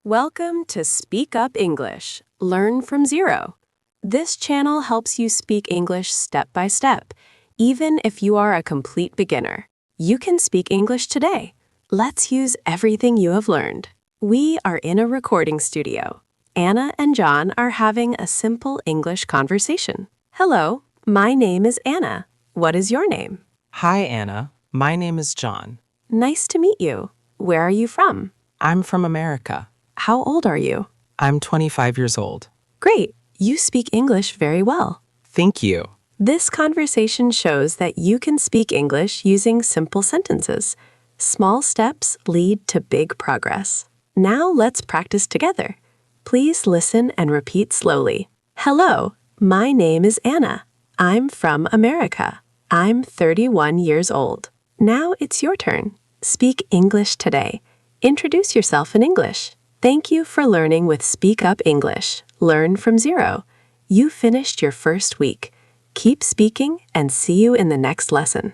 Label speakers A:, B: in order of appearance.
A: Welcome to Speak Up English. Learn from zero. This channel helps you speak English step by step, even if you are a complete beginner. You can speak English today. Let's use everything you have learned. We are in a recording studio. Anna and John are having a simple English conversation. Hello, my name is Anna. What is your name?
B: Hi, Anna. My name is John.
A: Nice to meet you. Where are you from?
B: I'm from America.
A: How old are you?
B: I'm 25 years old.
A: Great. You speak English very well.
B: Thank you.
A: This conversation shows that you can speak English using simple sentences. Small steps lead to big progress. Now let's practice together. Please listen and repeat slowly. Hello, my name is Anna. I'm from America. I'm 31 years old. Now it's your turn. Speak English today. Introduce yourself in English. Thank you for learning with Speak Up English. Learn from zero. You finished your first week. Keep speaking and see you in the next lesson.